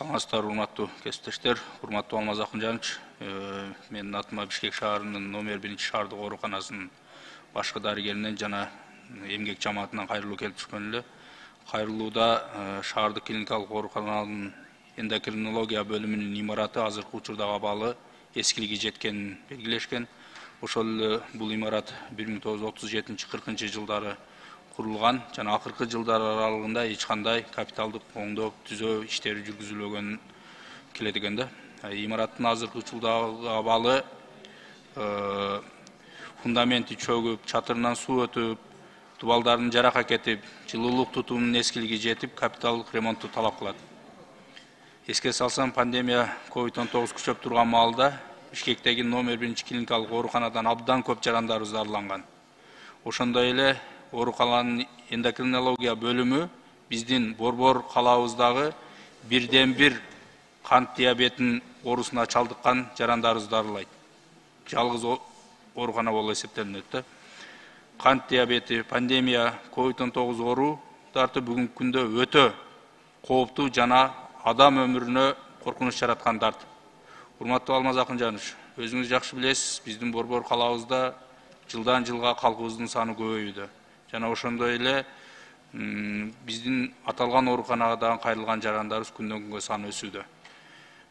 Саламатсыздар, урматтуу кесиптештер, урматтуу Алмаз Акынжанович. Менин атыма Бишкек шаарынын номер 1 шаардык ооруканасынын башкы дарыгеринен жана эмгек жамаатынан кайрылуу келип түшкөн эле. Кайрылууда шаардык клиникалык оорукананын эндокринология бөлүмүнүн имараты азыркы учурда абалы эскилиги жеткенин белгилешкен. Ошол эле бул имарат 1937-40 жылдары курулган жана акыркы жылдар аралыгында эч кандай капиталдык оңдоо түзөө иштери жүргүзүлбөгөн келет экен да. Имараттын азыркы учурдагы абалы фундаменти чөгүп, чатырынан суу өтүп, дубалдардын жарака кетип, жылуулук тутумунун эскилиги жетип, капиталдык ремонтту талап кылат. Эске салсам, пандемия COVID-19 күчөп турган маалда Бишкектеги номер 1 клиникалык ооруканадан абдан көп жарандарыбыз дарыланган. Ошондой эле оорукананын эндокринология бөлүмү биздин Борбор калаабыздагы бирден бир кант диабетинин оорусуна чалдыккан жарандарыбыз дарылайт. Жалгыз оорукана болуп эсептелинет да. Кант диабети, пандемия, COVID-19 оорутарды бүгүнкү күндө өтө кооптуу жана адам өмүрүнө коркунуч жараткан тартып. Урматтуу Алмаз Акынжанович, өзүңүз жакшы билесиз, биздин Борбор калаабызда жылдан жылга калкыбыздын саны көбөйүүдө. Жана ошондой эле биздин аталган ооруканага дагы кайрылган жарандарыбыз күндөн күнгө саны өсүүдө.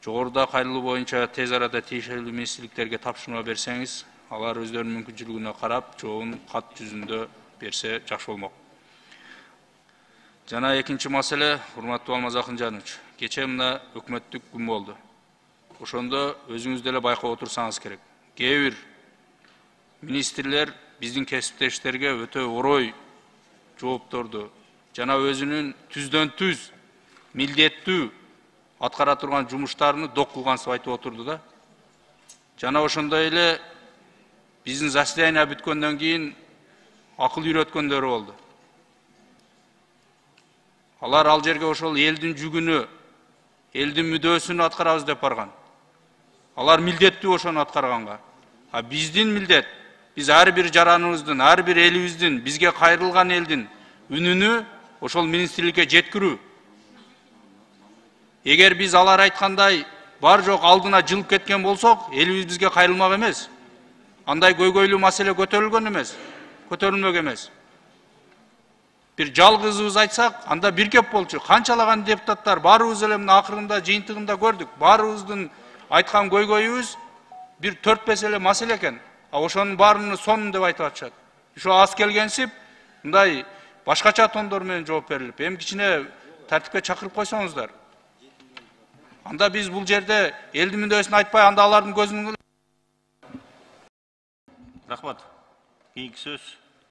Жогоруда кайрылуу боюнча тез арада тиешелүү министрликтерге тапшырма берсеңиз, алар өздөрүнүн мүмкүнчүлүгүнө карап, жообун кат жүзүндө берсе жакшы болмок. Жана экинчи маселе, урматтуу Алмаз Акынжанович, кечээ мына өкмөттүк күн болду. Ошондо өзүңүз деле байкап отурсаңыз керек. Кээ бир министрлер биздин кесиптештерге өтө орой жоопторду жана өзүнүн түздөн түз милдеттүү аткара турган жумуштарını док кылгансып айтып отурду да. Жана ошондой эле биздин заседание бүткөндөн кийин акыл үйрөткөндөрү болду. Алар ал жерге ошол элдин жүгүнү, элдин мүдөөсүн аткарабыз деп барган. Алар милдеттүү ошону аткарганга. А биздин милдет, биз ар бир жараныбыздын, ар бир элибиздин, бизге кайрылган элдин үнүнү ошол министрликке жеткирүү. Эгер биз алар айткандай бар жок алдына жылып кеткен болсок, элибиз бизге кайрылмак эмес. Андай көйгөйлүү маселе көтөрүлгөн эмес, көтөрүлмөк эмес. Бир жалгызыбыз айтсак, анда биркеп болчу. Канчалаган депутаттар баарыбыз эле мына акырында жыйынтыгында көрдүк. Баарыбыздын айткан көйгөйүбүз бир 4-5 эле маселе экен. А ошонун баарынын сонун деп айтып атышат. Ошо аз келгенсип, мындай башкача тондор менен жооп берилип, эми кичине тартипке чакырып койсоңуздар. Анда биз бул жерде элдин мүдөөсүн айтпай, анда алардын көзүнүн. Рахмат. Кийинки сөз